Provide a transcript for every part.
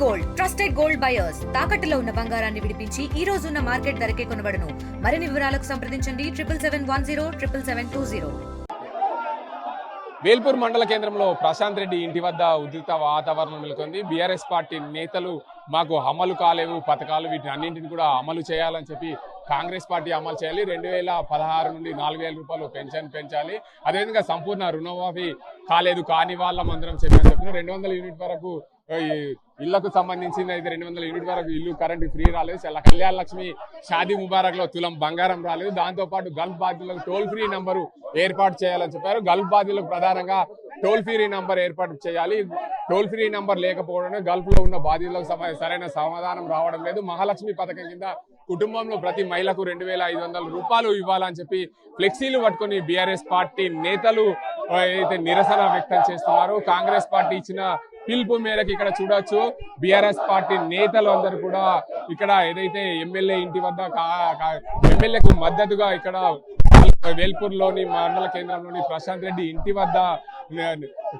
Gold trusted gold buyers తాకట్టులో ఉన్న బంగారాన్ని విడిపించి ఈ రోజు ఉన్న మార్కెట్ ధరకే కొనబడును. మరిన్ని వివరాలకు సంప్రదించండి 7771077720. వేల్పూర్ మండల కేంద్రంలో ప్రశాంత్ రెడ్డి ఇంటి వద్ద ఉద్రిక్త వాతావరణం నెలకొంది. బీఆర్ఎస్ పార్టీ నేతలు మాకు అమలు కాలేవు పథకాలు, వీటిని అన్నింటిని కూడా అమలు చేయాలని చెప్పి కాంగ్రెస్ పార్టీ అమలు చేయాలి. 2016 నుండి 4000 రూపాయలు పెన్షన్ పెంచాలి. అదేవిధంగా సంపూర్ణ రుణమాఫీ కాలేదు కాని వాళ్ళం అందరం చెప్పని చెప్పిన 200 యూనిట్ వరకు ఇళ్లకు సంబంధించింది అయితే 200 యూనిట్ వరకు ఇల్లు కరెంట్ ఫ్రీ రాలేదు. కళ్యాణ లక్ష్మి షాదీ ముబారక్ లో తులం బంగారం రాలేదు. దాంతో పాటు గల్ఫ్ బాధితులకు టోల్ ఫ్రీ నంబరు ఏర్పాటు చేయాలని చెప్పారు. గల్ఫ్ బాధితులకు ప్రధానంగా టోల్ ఫ్రీ నంబర్ ఏర్పాటు చేయాలి. టోల్ ఫ్రీ నంబర్ లేకపోవడమే గల్ఫ్ లో ఉన్న బాధితులకు సరైన సమాధానం రావడం లేదు. మహాలక్ష్మి పథకం కింద కుటుంబంలో ప్రతి మహిళకు 2500 రూపాయలు ఇవ్వాలని చెప్పి ఫ్లెక్సీలు పట్టుకుని బీఆర్ఎస్ పార్టీ నేతలు అయితే నిరసన వ్యక్తం చేస్తున్నారు. కాంగ్రెస్ పార్టీ ఇచ్చిన పిలుపు మేరకు ఇక్కడ చూడొచ్చు బీఆర్ఎస్ పార్టీ నేతలు అందరూ కూడా ఇక్కడ ఏదైతే ఎమ్మెల్యే ఇంటి వద్ద ఎమ్మెల్యేకు మద్దతుగా ఇక్కడ వేల్పూర్ లోని మండల కేంద్రంలోని ప్రశాంత్ రెడ్డి ఇంటి వద్ద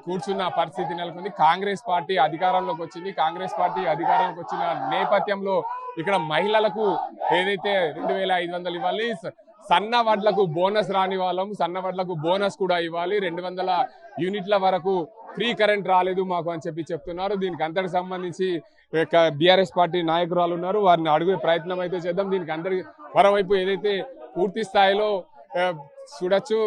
కూర్చున్న పరిస్థితి నెలకొంది. కాంగ్రెస్ పార్టీ అధికారంలోకి వచ్చింది. కాంగ్రెస్ పార్టీ అధికారంలోకి వచ్చిన నేపథ్యంలో ఇక్కడ మహిళలకు ఏదైతే 2500 ఇవ్వాలి, సన్న వడ్లకు బోనస్ రాని వాళ్ళం సన్న వడ్లకు బోనస్ కూడా ఇవ్వాలి, 200 యూనిట్ల వరకు ఫ్రీ కరెంట్ రాలేదు మాకు అని చెప్పి చెప్తున్నారు. దీనికి అంతటికి సంబంధించి బీఆర్ఎస్ పార్టీ నాయకురాలు ఉన్నారు, వారిని అడిగే ప్రయత్నం అయితే చేద్దాం. దీనికి అందరి మరోవైపు ఏదైతే పూర్తి స్థాయిలో చూడొచ్చు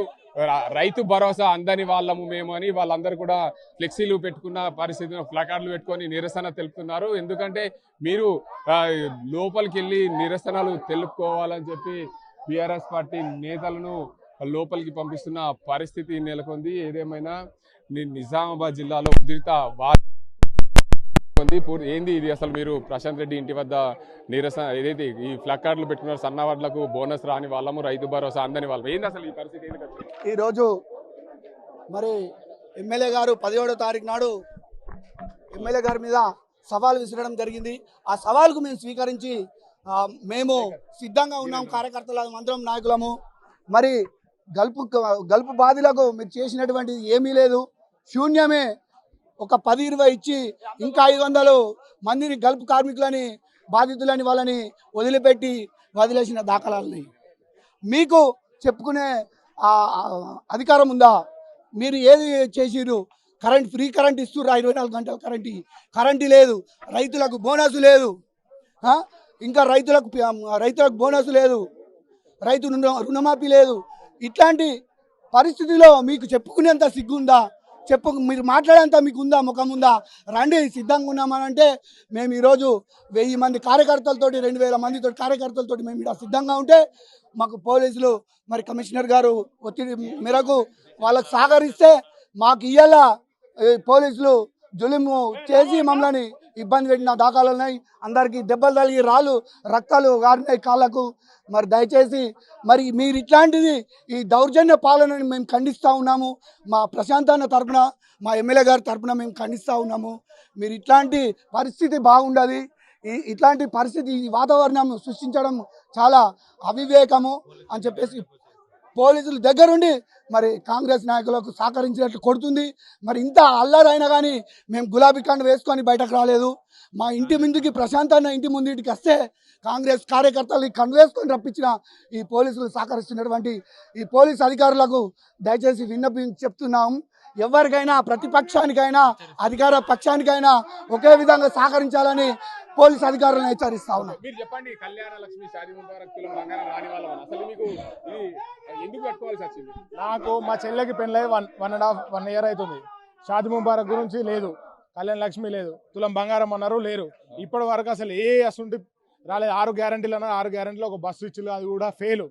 రైతు భరోసా అందని వాళ్ళము మేము అని వాళ్ళందరూ కూడా ఫ్లెక్సీలు పెట్టుకున్న పరిస్థితిలో ప్లకార్డులు పెట్టుకొని నిరసన తెలుపుతున్నారు. ఎందుకంటే మీరు లోపలికి వెళ్ళి నిరసనలు తెలుపుకోవాలని చెప్పి బీఆర్ఎస్ పార్టీ నేతలను లోపలికి పంపిస్తున్న పరిస్థితి నెలకొంది. ఏదేమైనా నిజామాబాద్ జిల్లాలో ఉద్రిక్త ఏంది ఇది అసలు మీరు ప్రశాంత్ రెడ్డి ఇంటి వద్ద నిరసన ఏదైతే ఈ ప్లకార్డులు పెట్టుకున్నారు, సన్నవాడ్లకు బోనస్ రాని వాళ్ళము, రైతు భరోసా అందని వాళ్ళము, ఏంది అసలు ఈ పరిస్థితి? ఈరోజు మరి ఎమ్మెల్యే గారు 17వ తారీఖు నాడు ఎమ్మెల్యే గారి మీద సవాల్ విసరడం జరిగింది. ఆ సవాల్కు మేము స్వీకరించి మేము సిద్ధంగా ఉన్నాం. కార్యకర్తల మంత్రం నాయకులము మరి గల్పు బాధితులకు మీరు చేసినటువంటి ఏమీ లేదు, శూన్యమే. ఒక 10-20 ఇచ్చి ఇంకా 500 మందిని గల్పు కార్మికులని బాధితులని వాళ్ళని వదిలేసిన దాఖలాలని మీకు చెప్పుకునే అధికారం ఉందా? మీరు ఏది చేసిరు? Free current ఇస్తుర్రా? 24 గంటల కరెంటు లేదు, రైతులకు బోనస్ లేదు, ఇంకా రైతులకు బోనస్ లేదు, రైతు రుణమాఫీ లేదు. ఇట్లాంటి పరిస్థితిలో మీకు చెప్పుకునేంత సిగ్గుందా? మీరు మాట్లాడేంత మీకు ఉందా? ముఖం ఉందా? రండి, సిద్ధంగా ఉన్నామనంటే మేము ఈరోజు 1000 మంది కార్యకర్తలతోటి 2000 మందితో కార్యకర్తలతోటి మేము ఇక్కడ సిద్ధంగా ఉంటే మాకు పోలీసులు మరి కమిషనర్ గారు ఒత్తిడి మేరకు వాళ్ళకు సహకరిస్తే మాకు ఇయ్యాల పోలీసులు జులుము చేసి మమ్మల్ని ఇబ్బంది పెట్టిన దాఖలాలు ఉన్నాయి. అందరికీ దెబ్బలు తగిలి రక్తాలు గారినాయి కాళ్ళకు. మరి దయచేసి మరి మీరు ఇట్లాంటిది ఈ దౌర్జన్య పాలనని మేము ఖండిస్తూ ఉన్నాము. మా ప్రశాంత్ అన్న తరపున, మా ఎమ్మెల్యే గారి తరపున మేము ఖండిస్తూ ఉన్నాము. మీరు ఇట్లాంటి పరిస్థితి బాగుండదు. ఇట్లాంటి పరిస్థితి ఈ వాతావరణం సృష్టించడం చాలా అవివేకము అని చెప్పేసి పోలీసుల దగ్గరుండి మరి కాంగ్రెస్ నాయకులకు సహకరించినట్లు కొడుతుంది. మరి ఇంత అల్లరైనా కానీ మేము గులాబీ కండ వేసుకొని బయటకు రాలేదు. మా ఇంటి ముందుకి ప్రశాంత్ అన్న ఇంటి ముందుకి వస్తే కాంగ్రెస్ కార్యకర్తలు కండ వేసుకొని రప్పించిన ఈ పోలీసులు సహకరిస్తున్నటువంటి ఈ పోలీస్ అధికారులకు దయచేసి చెప్తున్నాం, ఎవరికైనా ప్రతిపక్షానికైనా అధికార పక్షానికైనా ఒకే విధంగా సహకరించాలని పోలీస్ అధికారులను హెచ్చరిస్తా ఉన్నాం. మీరు చెప్పండి, కళ్యాణ లక్ష్మి షాదీ ముబారక్ తులం బంగారం రాని వాళ్ళం అసలు మీకు ఎందుకు కట్టుకోవాల్సి వచ్చింది? నాకు మా చెల్లెకి పెళ్ళై 1.5 year అవుతుంది. షాదీ ముబారక్ గురించి లేదు, కళ్యాణ లక్ష్మి లేదు, తులం బంగారం అన్నారు లేరు. ఇప్పటి వరకు అసలు అసలు రాలేదు. 6 గ్యారంటీలు అన్నారు, 6 గ్యారంటీలు ఒక బస్సు ఇచ్చి అది కూడా ఫెయిల్.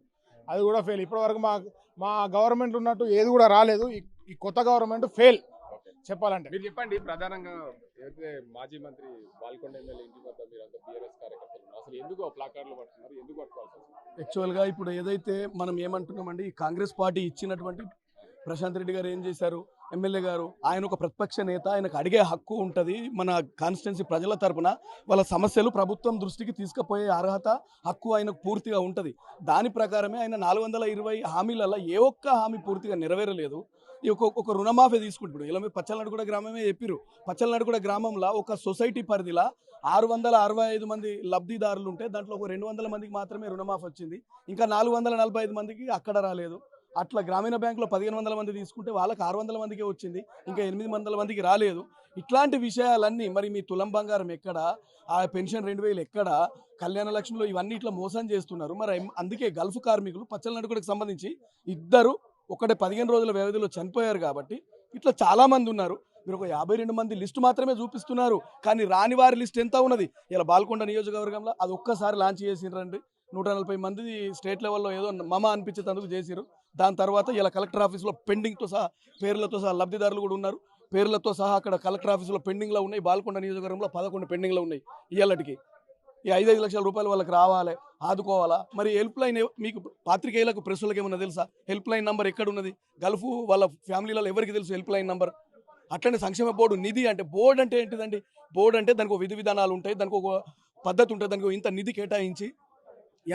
ఇప్పటి వరకు మా గవర్నమెంట్ ఉన్నట్టు ఏది కూడా రాలేదు. ఈ కొత్త గవర్నమెంట్ ఫెయిల్ చెప్పాలంటే. మీరు చెప్పండి, ప్రధానంగా ఏదైతే మాజీ మంత్రి బాల్కొండ ఎమ్మెల్యే ఇంటి వద్ద మీరంతా బీఆర్ఎస్ కార్యకర్తలు అసలు ఎందుకు ప్లాకార్డులు పడుతున్నారు, ఎందుకు పట్టుకోవాల్సి వస్తుంది? యాక్చువల్గా ఇప్పుడు ఏదైతే మనం ఏమంటున్నామండి, ఈ కాంగ్రెస్ పార్టీ ఇచ్చినటువంటి ప్రశాంత్ రెడ్డి గారు ఏం చేశారు, ఎమ్మెల్యే గారు, ఆయన ఒక ప్రతిపక్ష నేత, ఆయనకు అడిగే హక్కు ఉంటుంది. మన కాన్స్టిట్యున్సీ ప్రజల తరపున వాళ్ళ సమస్యలు ప్రభుత్వం దృష్టికి తీసుకుపోయే అర్హత, హక్కు ఆయనకు పూర్తిగా ఉంటుంది. దాని ప్రకారమే ఆయన 420 హామీలలో ఏ ఒక్క హామీ పూర్తిగా నెరవేరలేదు. ఈ ఒక రుణమాఫీ తీసుకుంటాడు. ఇలా మీరు పచ్చలనాడుగూడ గ్రామమే చెప్పారు. పచ్చలనాడుగూడ గ్రామంలో ఒక సొసైటీ పరిధిలో 665 మంది లబ్ధిదారులు ఉంటే దాంట్లో ఒక 200 మందికి మాత్రమే రుణమాఫీ వచ్చింది. ఇంకా 445 మందికి అక్కడ రాలేదు. అట్లా గ్రామీణ బ్యాంకులో 1500 మంది తీసుకుంటే వాళ్ళకి 600 మందికే వచ్చింది. ఇంకా 800 మందికి రాలేదు. ఇట్లాంటి విషయాలన్నీ మరి మీ తులం బంగారం ఎక్కడ, ఆ పెన్షన్ 2000 ఎక్కడ, కళ్యాణ లక్ష్మిలో ఇవన్నీ ఇట్లా మోసం చేస్తున్నారు. మరి అందుకే గల్ఫ్ కార్మికులు పచ్చలనాడుగూడకు సంబంధించి ఇద్దరు ఒకటే 15 రోజుల వ్యవధిలో చనిపోయారు. కాబట్టి ఇట్లా చాలామంది ఉన్నారు. మీరు ఒక 52 మంది లిస్టు మాత్రమే చూపిస్తున్నారు, కానీ రాని వారి లిస్ట్ ఎంత ఉన్నది. ఇలా బాల్కొండ నియోజకవర్గంలో అది ఒక్కసారి లాంచ్ చేసిరండి. 140 మంది స్టేట్ లెవెల్లో ఏదో మమ అనిపించేందుకు చేసిరు. దాని తర్వాత ఇలా కలెక్టర్ ఆఫీస్లో పెండింగ్తో సహా పేర్లతో సహా లబ్ధిదారులు కూడా ఉన్నారు. పేర్లతో సహా అక్కడ కలెక్టర్ ఆఫీస్లో పెండింగ్లో ఉన్నాయి. బాల్కొండ నియోజకవర్గంలో 11 పెండింగ్లో ఉన్నాయి. ఇవాళకి ఈ 5 లక్షల రూపాయలు వాళ్ళకి రావాలి, ఆదుకోవాలా. మరి హెల్ప్ లైన్ మీకు పాత్రికేయులకు ప్రెస్సులకు ఏమన్నా తెలుసా? హెల్ప్ లైన్ నెంబర్ ఎక్కడ ఉన్నది? గల్ఫ్ వాళ్ళ ఫ్యామిలీలలో ఎవరికి తెలుసు హెల్ప్ లైన్ నెంబర్? అట్లనే సంక్షేమ బోర్డు నిధి అంటే బోర్డు అంటే ఏంటిదండి? బోర్డు అంటే దానికి ఒక విధి విధానాలు ఉంటాయి, దానికి ఒక పద్ధతి ఉంటుంది, దానికి ఇంత నిధి కేటాయించి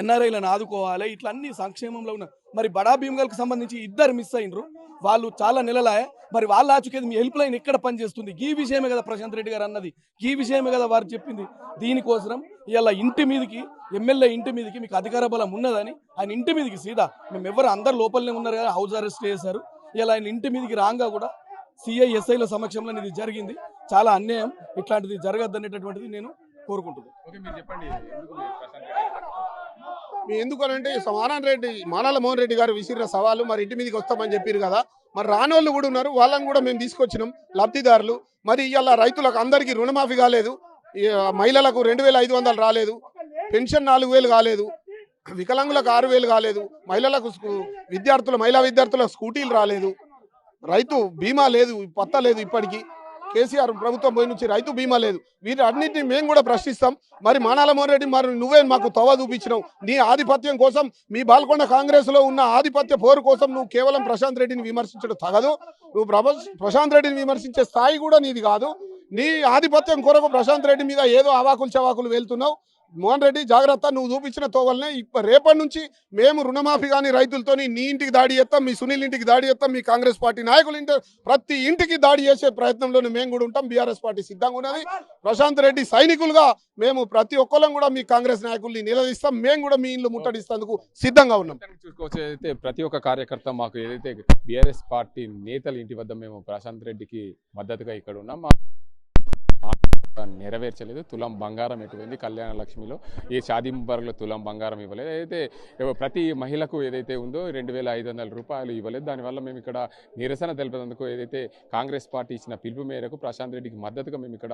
ఎన్ఆర్ఐలను ఆదుకోవాలి. ఇట్లా అన్ని సంక్షేమంలో ఉన్న మరి బడా భీమ్గల్కి సంబంధించి ఇద్దరు మిస్ అయినరు. వాళ్ళు చాలా నెలలాయ. మరి వాళ్ళ ఆచుకేది మీ హెల్ప్ లైన్ ఎక్కడ పనిచేస్తుంది? ఈ విషయమే కదా ప్రశాంత్ రెడ్డి గారు అన్నది, ఈ విషయమే కదా వారు చెప్పింది. దీనికోసం ఇలా ఇంటి మీదకి ఎమ్మెల్యే ఇంటి మీదకి మీకు అధికార బలం ఉన్నదని ఆయన ఇంటి మీదకి సీదా మేము ఎవరు అందరు లోపలనే ఉన్నారు కదా, హౌస్ అరెస్ట్ చేశారు. ఇలా ఆయన ఇంటి మీదకి రాగా కూడా సిఐఎస్ఐల సమక్షంలో ఇది జరిగింది. చాలా అన్యాయం. ఇట్లాంటిది జరగద్దనేటటువంటిది నేను కోరుకుంటున్నాను. ఓకే, మీరు చెప్పండి ఎందుకనంటే మానాల మోహన్ రెడ్డి గారు విసిరిన సవాలు మరి ఇంటి మీదకి వస్తామని చెప్పారు కదా, మరి రాని వాళ్ళు కూడా ఉన్నారు. వాళ్ళని కూడా మేము తీసుకొచ్చినాం లబ్ధిదారులు. మరి ఇవాళ రైతులకు అందరికీ రుణమాఫీ కాలేదు, మహిళలకు 2500 రాలేదు, పెన్షన్ 4000 కాలేదు, వికలాంగులకు 6000 కాలేదు, మహిళా విద్యార్థులకు స్కూటీలు రాలేదు, రైతు బీమా లేదు, పత్తా లేదు. ఇప్పటికీ కేసీఆర్ ప్రభుత్వం పోయి నుంచి రైతు బీమా లేదు. వీటి అన్నింటినీ మేము కూడా ప్రశ్నిస్తాం. మరి మానాల మోహన్ రెడ్డి మరి నువ్వే మాకు తవ్వ చూపించినావు. నీ ఆధిపత్యం కోసం, మీ బాల్కొండ కాంగ్రెస్లో ఉన్న ఆధిపత్య పోరు కోసం నువ్వు కేవలం ప్రశాంత్ రెడ్డిని విమర్శించడం తగదు. నువ్వు ప్రశాంత్ రెడ్డిని విమర్శించే స్థాయి కూడా నీది కాదు. నీ ఆధిపత్యం కొరకు ప్రశాంత్ రెడ్డి మీద ఏదో అవాకులు చవాకులు వెళ్తున్నావు. మోహన్ రెడ్డి జాగ్రత్త, నువ్వు చూపించిన తోవలనే రేపటి నుంచి మేము రుణమాఫీ కానీ రైతులతోని నీ ఇంటికి దాడి చేస్తాం, మీ సునీల్ ఇంటికి దాడి చేస్తాం, మీ కాంగ్రెస్ పార్టీ నాయకులు ప్రతి ఇంటికి దాడి చేసే ప్రయత్నంలోనే మేము కూడా ఉంటాం. బీఆర్ఎస్ పార్టీ సిద్ధంగా ఉన్నది. ప్రశాంత్ రెడ్డి సైనికులుగా మేము ప్రతి ఒక్కళ్ళం కూడా మీ కాంగ్రెస్ నాయకుల్ని నిలదీస్తాం. మేము కూడా మీ ఇల్లు ముట్టడిస్తేందుకు సిద్ధంగా ఉన్నాం. చూసుకోవచ్చు, ఏదైతే ప్రతి ఒక్క కార్యకర్త మాకు ఏదైతే బీఆర్ఎస్ పార్టీ నేతల ఇంటి వద్ద మేము ప్రశాంత్ రెడ్డికి మద్దతుగా ఇక్కడ ఉన్నాం. నెరవేర్చలేదు. తులం బంగారం ఎటువైంది కళ్యాణ లక్ష్మిలో, ఈ షాదీ ముబారక్లో తులం బంగారం ఇవ్వలేదు. అయితే ప్రతి మహిళకు ఏదైతే ఉందో 2500 రూపాయలు ఇవ్వలేదు. దానివల్ల మేము ఇక్కడ నిరసన తెలిపేందుకు ఏదైతే కాంగ్రెస్ పార్టీ ఇచ్చిన పిలుపు మేరకు ప్రశాంత్ రెడ్డికి మద్దతుగా మేము ఇక్కడ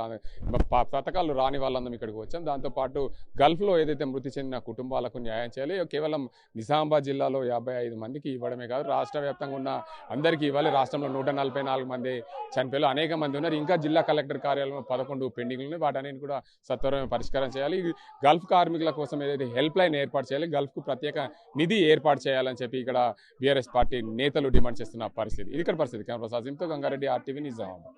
పథకాలు రాని వాళ్ళందరం ఇక్కడికి వచ్చాం. దాంతోపాటు గల్ఫ్లో ఏదైతే మృతి చెందిన కుటుంబాలకు న్యాయం చేయాలి. కేవలం నిజామాబాద్ జిల్లాలో 55 మందికి ఇవ్వడమే కాదు, రాష్ట్ర వ్యాప్తంగా ఉన్న అందరికీ ఇవ్వాలి. రాష్ట్రంలో 144 మంది చనిపోయారు, అనేక మంది ఉన్నారు. ఇంకా జిల్లా కలెక్టర్ కార్యాలయంలో 11 పెండింగ్ ఉన్నాయి. వాటన్నిటిని కూడా సత్వరమే పరిష్కారం చేయాలి. గల్ఫ్ కార్మికుల కోసం ఏదైతే హెల్ప్ లైన్ ఏర్పాటు చేయాలి, గల్ఫ్కు ప్రత్యేక నిధి ఏర్పాటు చేయాలని చెప్పి ఇక్కడ బీఆర్ఎస్ పార్టీ నేతలు డిమాండ్ చేస్తున్న పరిస్థితి. ఇది ఇక్కడ పరిస్థితి. కెమెరా సాజింతో గంగారెడ్డి, RTV, నిజామాబాద్.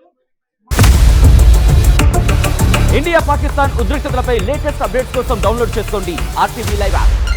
ఇండియా పాకిస్తాన్ ఉద్రిక్తతలపై లేటెస్ట్ అప్డేట్స్ కోసం డౌన్లోడ్ చేసుకోండి RTV లైవ్ యాప్.